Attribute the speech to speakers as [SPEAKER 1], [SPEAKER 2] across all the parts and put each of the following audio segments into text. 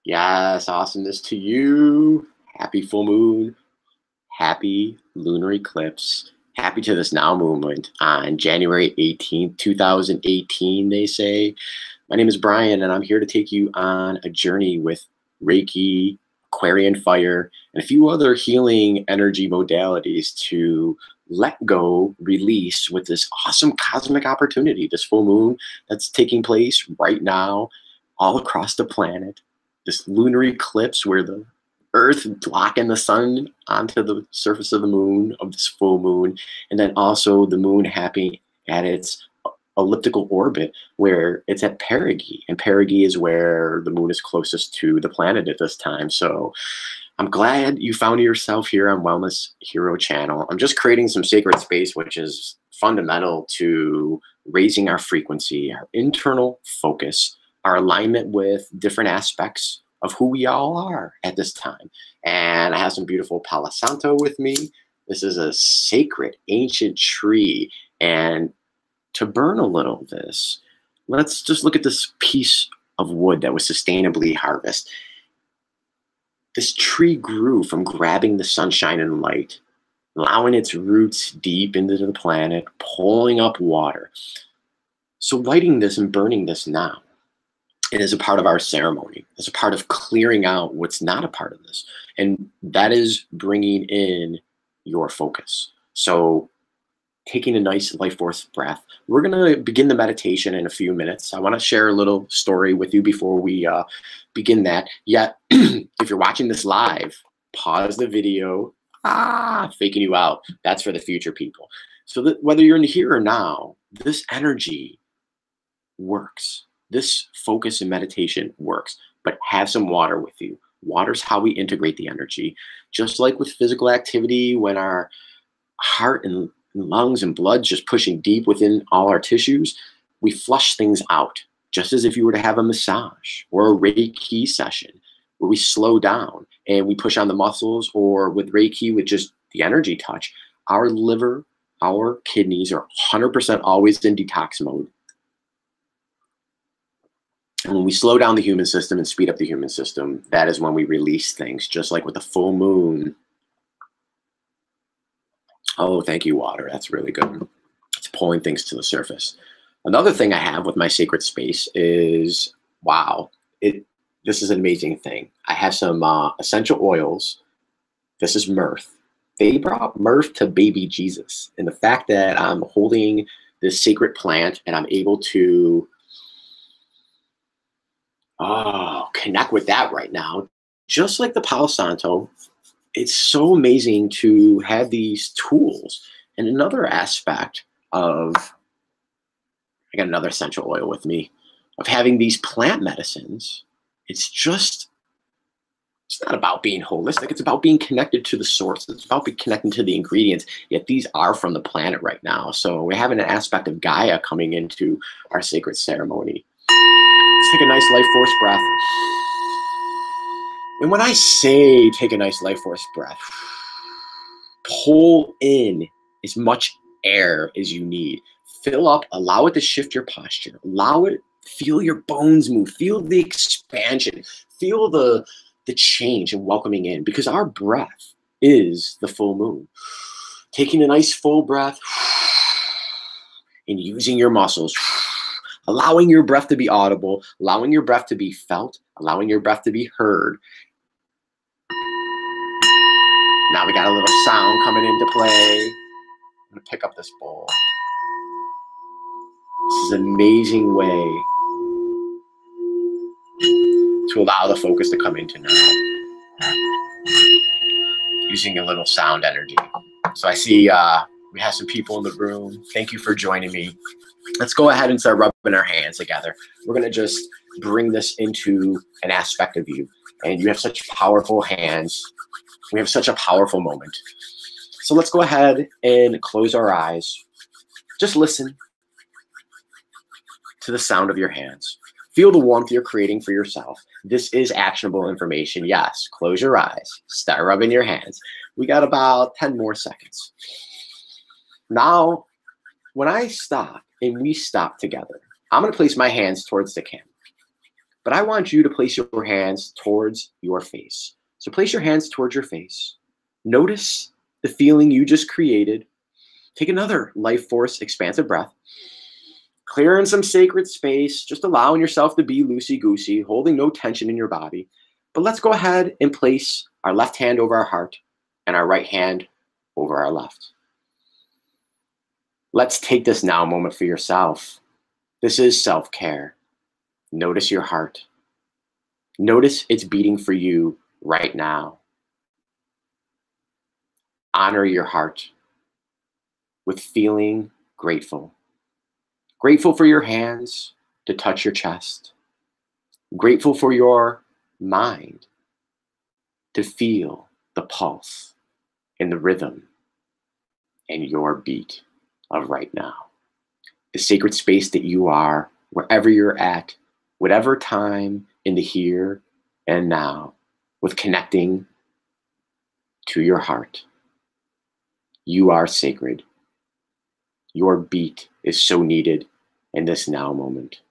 [SPEAKER 1] Yes, awesomeness to you. Happy full moon. Happy lunar eclipse. Happy to this now movement on January 18th, 2018, they say. My name is Brian, and I'm here to take you on a journey with Reiki, Aquarian fire, and a few other healing energy modalities to let go, release with this awesome cosmic opportunity, this full moon that's taking place right now all across the planet. This lunar eclipse where the Earth blocking the sun onto the surface of the moon, of this full moon, and then also the moon happening at its elliptical orbit where it's at perigee, and perigee is where the moon is closest to the planet at this time. So I'm glad you found yourself here on Wellness Hero channel. I'm just creating some sacred space, which is fundamental to raising our frequency, our internal focus, our alignment with different aspects of who we all are at this time. And I have some beautiful Palo Santo with me. This is a sacred ancient tree. And to burn a little of this, let's just look at this piece of wood that was sustainably harvested. This tree grew from grabbing the sunshine and light, allowing its roots deep into the planet, pulling up water. So lighting this and burning this now, it is a part of our ceremony. It's a part of clearing out what's not a part of this. And that is bringing in your focus. So taking a nice life force breath. We're going to begin the meditation in a few minutes. I want to share a little story with you before we begin that. Yet, if you're watching this live, pause the video. Faking you out. That's for the future people. So that whether you're in here or now, this energy works. This focus and meditation works, but have some water with you. Water's how we integrate the energy. Just like with physical activity, when our heart and lungs and blood just pushing deep within all our tissues, we flush things out, just as if you were to have a massage or a Reiki session where we slow down and we push on the muscles, or with Reiki, with just the energy touch, our liver, our kidneys are 100% always in detox mode. And when we slow down the human system and speed up the human system, that is when we release things, just like with the full moon. Oh, thank you, water. That's really good. It's pulling things to the surface. Another thing I have with my sacred space is, wow, this is an amazing thing. I have some essential oils. This is myrrh. They brought myrrh to baby Jesus. And the fact that I'm holding this sacred plant and I'm able to connect with that right now, just like the Palo Santo, it's so amazing to have these tools. And another aspect of, I got another essential oil with me, of having these plant medicines, it's not about being holistic. It's about being connected to the source. It's about being connected to the ingredients, yet these are from the planet right now. So we're having an aspect of Gaia coming into our sacred ceremony. Let's take a nice life force breath. And when I say take a nice life force breath, pull in as much air as you need. Fill up, allow it to shift your posture. Allow it, feel your bones move. Feel the expansion. Feel the change and welcoming in, because our breath is the full moon. Taking a nice full breath and using your muscles. Allowing your breath to be audible, allowing your breath to be felt, allowing your breath to be heard. Now we got a little sound coming into play. I'm gonna pick up this bowl. This is an amazing way to allow the focus to come into now. Using a little sound energy. So I see we have some people in the room. Thank you for joining me. Let's go ahead and start rubbing our hands together. We're going to just bring this into an aspect of you. And you have such powerful hands. We have such a powerful moment. So let's go ahead and close our eyes. Just listen to the sound of your hands. Feel the warmth you're creating for yourself. This is actionable information. Yes, close your eyes. Start rubbing your hands. We got about 10 more seconds. Now, when I stop and we stop together, I'm going to place my hands towards the camera. But I want you to place your hands towards your face. So place your hands towards your face. Notice the feeling you just created. Take another life force expansive breath. Clearing some sacred space, just allowing yourself to be loosey-goosey, holding no tension in your body. But let's go ahead and place our left hand over our heart and our right hand over our left. Let's take this now moment for yourself. This is self-care. Notice your heart. Notice it's beating for you right now. Honor your heart with feeling grateful. Grateful for your hands to touch your chest. Grateful for your mind to feel the pulse and the rhythm and your beat of right now. The sacred space that you are, wherever you're at, whatever time in the here and now, with connecting to your heart. You are sacred. Your beat is so needed in this now moment.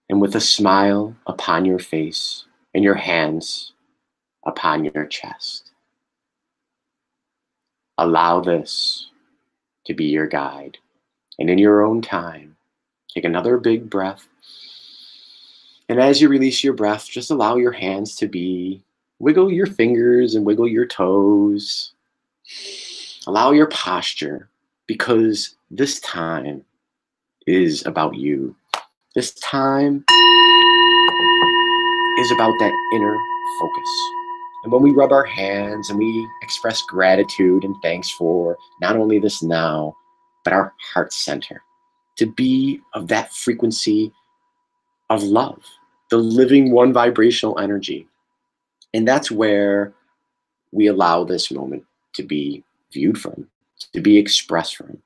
[SPEAKER 1] And with a smile upon your face and your hands upon your chest, allow this to be your guide. And in your own time, take another big breath. And as you release your breath, just allow your hands to be, wiggle your fingers and wiggle your toes. Allow your posture, because this time is about you. This time is about that inner focus. And when we rub our hands and we express gratitude and thanks for not only this now, but our heart center, to be of that frequency of love, the living one vibrational energy. And that's where we allow this moment to be viewed from, to be expressed from,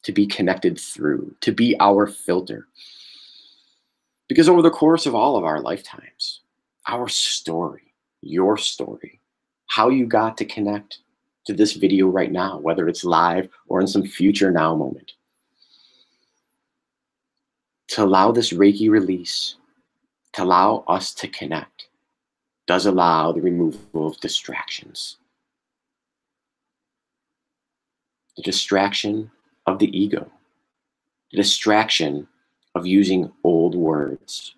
[SPEAKER 1] to be connected through, to be our filter. Because over the course of all of our lifetimes, our story, your story, how you got to connect to this video right now, whether it's live or in some future now moment, to allow this Reiki release, to allow us to connect, does allow the removal of distractions. The distraction of the ego, the distraction of using old words,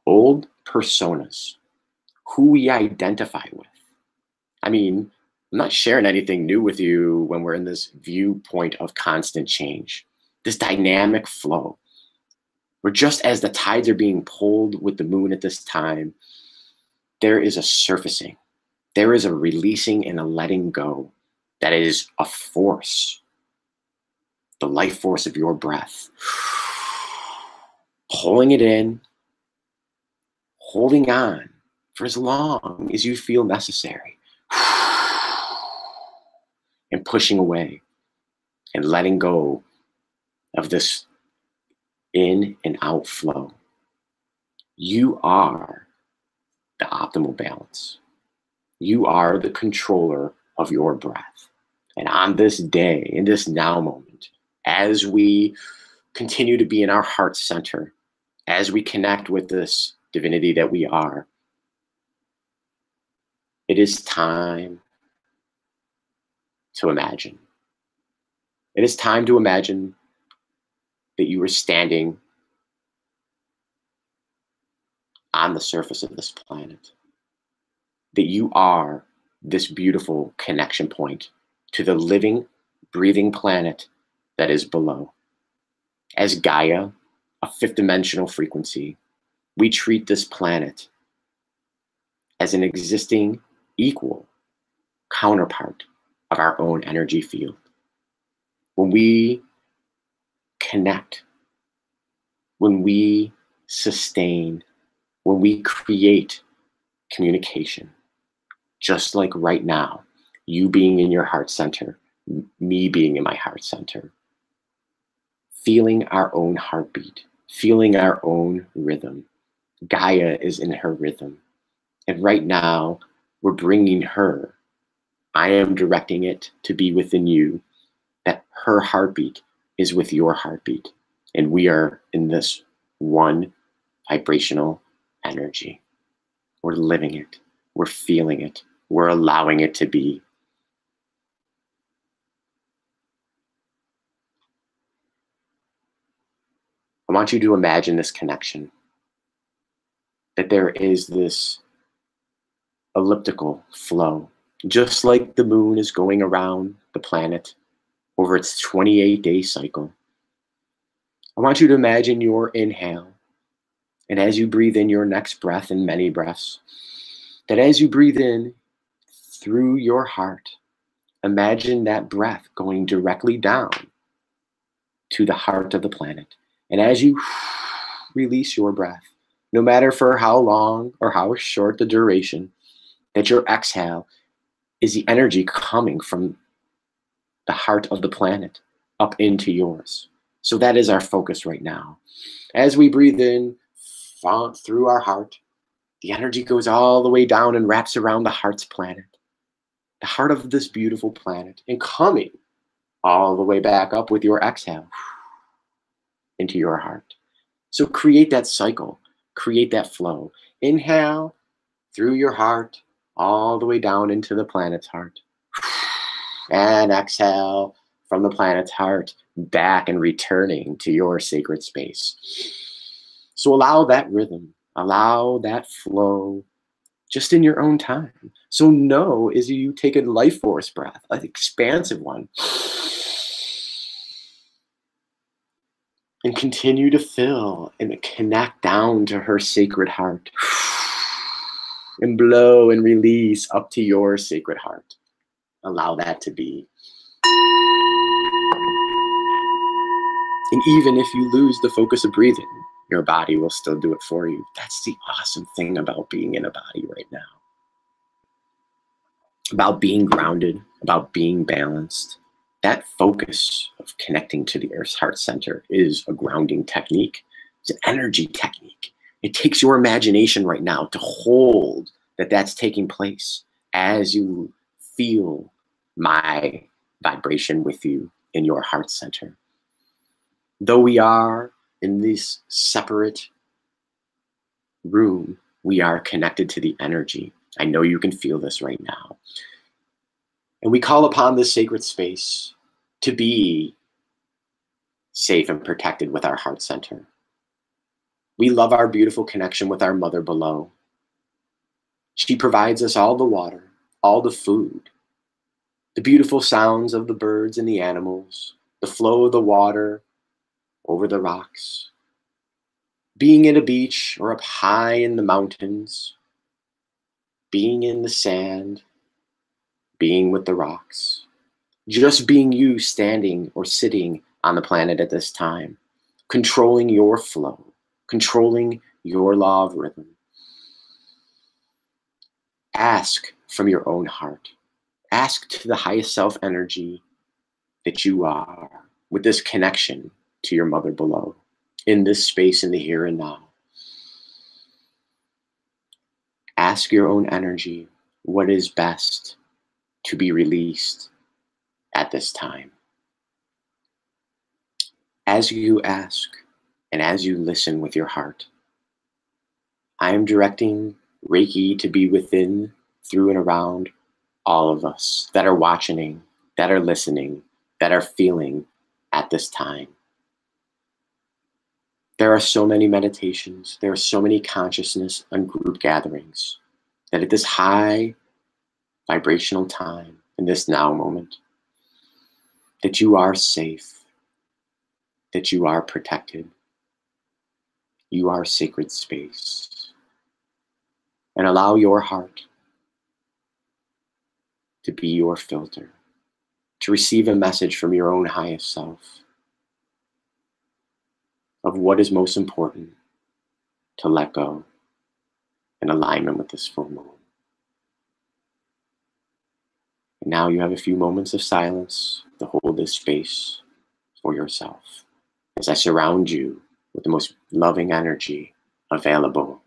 [SPEAKER 1] old personas, who we identify with. I mean, I'm not sharing anything new with you when we're in this viewpoint of constant change, this dynamic flow. Where just as the tides are being pulled with the moon at this time, there is a surfacing, there is a releasing and a letting go that is a force, the life force of your breath. Pulling it in, holding on for as long as you feel necessary, and pushing away and letting go of this in and out flow. You are the optimal balance. You are the controller of your breath. And on this day, in this now moment, as we continue to be in our heart center, as we connect with this divinity that we are, it is time to imagine. It is time to imagine that you are standing on the surface of this planet, that you are this beautiful connection point to the living, breathing planet that is below. As Gaia, a fifth dimensional frequency, we treat this planet as an existing equal counterpart of our own energy field. When we connect, when we sustain, when we create communication, just like right now, you being in your heart center, me being in my heart center, feeling our own heartbeat, feeling our own rhythm. Gaia is in her rhythm. And right now, we're bringing her. I am directing it to be within you, that her heartbeat is with your heartbeat. And we are in this one vibrational energy. We're living it. We're feeling it. We're allowing it to be. I want you to imagine this connection, that there is this elliptical flow, just like the moon is going around the planet over its 28-day cycle. I want you to imagine your inhale, and as you breathe in your next breath and many breaths, that as you breathe in through your heart, imagine that breath going directly down to the heart of the planet. And as you release your breath, no matter for how long or how short the duration, that your exhale is the energy coming from the heart of the planet up into yours. So that is our focus right now. As we breathe in through our heart, the energy goes all the way down and wraps around the heart's planet, the heart of this beautiful planet, and coming all the way back up with your exhale into your heart. So create that cycle, create that flow. Inhale through your heart, all the way down into the planet's heart. And exhale from the planet's heart, back and returning to your sacred space. So allow that rhythm, allow that flow, just in your own time. So know as you take a life force breath, an expansive one, and continue to fill and connect down to her sacred heart, and blow and release up to your sacred heart. Allow that to be. And even if you lose the focus of breathing, your body will still do it for you. That's the awesome thing about being in a body right now. About being grounded, about being balanced. That focus of connecting to the Earth's heart center is a grounding technique. It's an energy technique. It takes your imagination right now to hold that that's taking place as you feel my vibration with you in your heart center. Though we are in this separate room, we are connected to the energy. I know you can feel this right now. And we call upon this sacred space to be safe and protected with our heart center. We love our beautiful connection with our mother below. She provides us all the water, all the food, the beautiful sounds of the birds and the animals, the flow of the water over the rocks, being at a beach or up high in the mountains, being in the sand, being with the rocks, just being you standing or sitting on the planet at this time, controlling your flow, controlling your law of rhythm. Ask from your own heart. Ask to the highest self energy that you are with this connection to your mother below, in this space in the here and now. Ask your own energy what is best to be released at this time. As you ask and as you listen with your heart, I am directing Reiki to be within, through, and around all of us that are watching, that are listening, that are feeling at this time. There are so many meditations, there are so many consciousness and group gatherings that at this high vibrational time, in this now moment, that you are safe, that you are protected, you are sacred space. And allow your heart to be your filter, to receive a message from your own highest self of what is most important to let go in alignment with this full moon. And now you have a few moments of silence to hold this space for yourself as I surround you with the most loving energy available.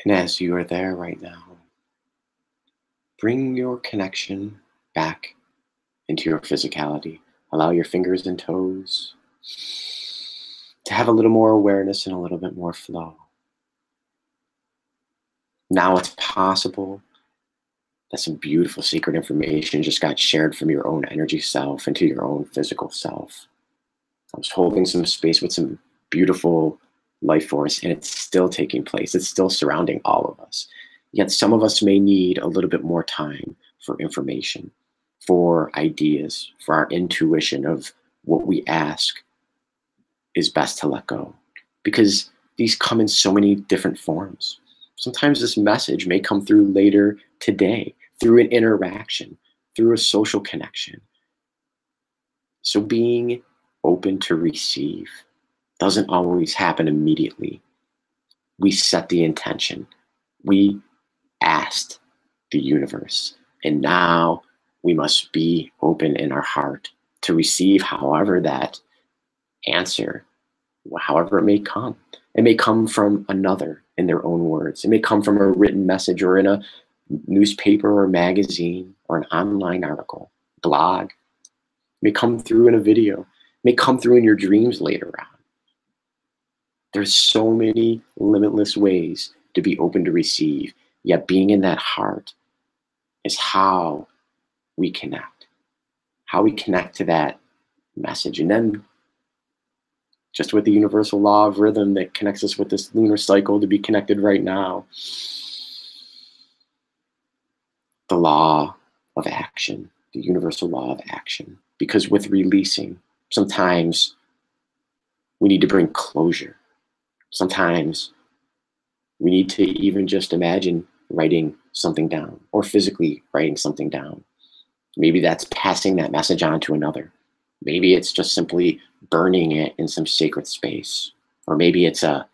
[SPEAKER 1] And as you are there right now, bring your connection back into your physicality. Allow your fingers and toes to have a little more awareness and a little bit more flow. Now it's possible that some beautiful secret information just got shared from your own energy self into your own physical self. I was holding some space with some beautiful life force, and it's still taking place. It's still surrounding all of us. Yet some of us may need a little bit more time for information, for ideas, for our intuition of what we ask is best to let go. Because these come in so many different forms. Sometimes this message may come through later today, through an interaction, through a social connection. So being open to receive doesn't always happen immediately. We set the intention. We asked the universe. And now we must be open in our heart to receive however that answer, however it may come. It may come from another in their own words. It may come from a written message or in a newspaper or magazine or an online article, blog. It may come through in a video. It may come through in your dreams later on. There's so many limitless ways to be open to receive, yet being in that heart is how we connect to that message. And then just with the universal law of rhythm that connects us with this lunar cycle to be connected right now, the law of action, the universal law of action. Because with releasing, sometimes we need to bring closure. Sometimes we need to even just imagine writing something down or physically writing something down. Maybe that's passing that message on to another. Maybe it's just simply burning it in some sacred space. Or maybe it's a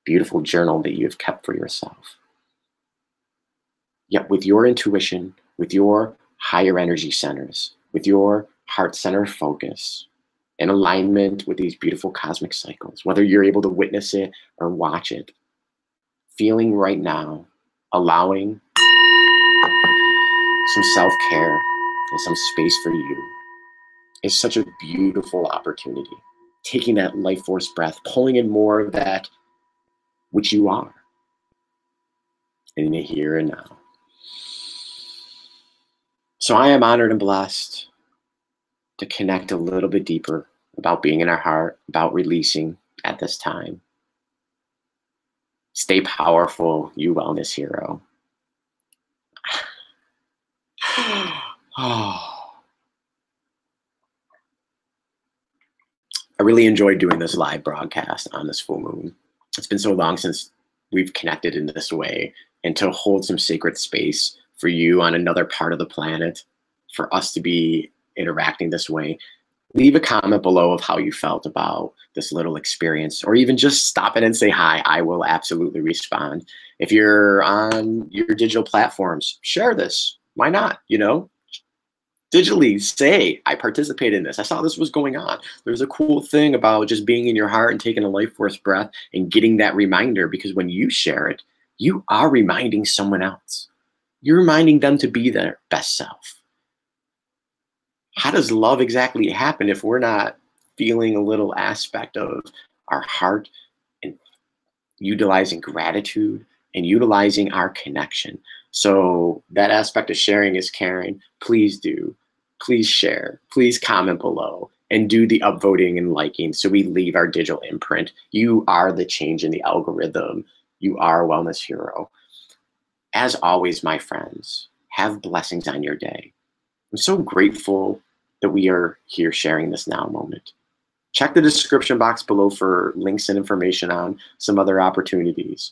[SPEAKER 1] beautiful journal that you've kept for yourself. Yet with your intuition, with your higher energy centers, with your heart center focus, in alignment with these beautiful cosmic cycles, whether you're able to witness it or watch it, feeling right now, allowing some self-care and some space for you is such a beautiful opportunity. Taking that life force breath, pulling in more of that which you are in the here and now. So I am honored and blessed to connect a little bit deeper about being in our heart, about releasing at this time. Stay powerful, you wellness hero. I really enjoyed doing this live broadcast on this full moon. It's been so long since we've connected in this way, and to hold some sacred space for you on another part of the planet, for us to be interacting this way. Leave a comment below of how you felt about this little experience, or even just stop in and say hi. I will absolutely respond. If you're on your digital platforms, share this. Why not? You know, digitally say, I participated in this. I saw this was going on. There's a cool thing about just being in your heart and taking a life force breath and getting that reminder, because when you share it, you are reminding someone else. You're reminding them to be their best self. How does love exactly happen if we're not feeling a little aspect of our heart and utilizing gratitude and utilizing our connection? So that aspect of sharing is caring. Please do. Please share. Please comment below and do the upvoting and liking so we leave our digital imprint. You are the change in the algorithm. You are a wellness hero. As always, my friends, have blessings on your day. I'm so grateful that we are here sharing this now moment. Check the description box below for links and information on some other opportunities.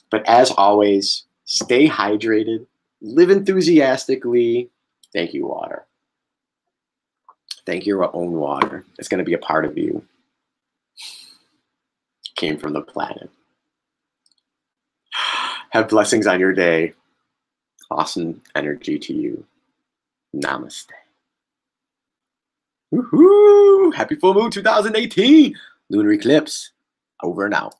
[SPEAKER 1] But as always, stay hydrated, live enthusiastically. Thank you, water. Thank your own water. It's going to be a part of you. Came from the planet. Have blessings on your day. Awesome energy to you. Namaste. Woohoo! Happy full moon 2018. Lunar eclipse. Over and out.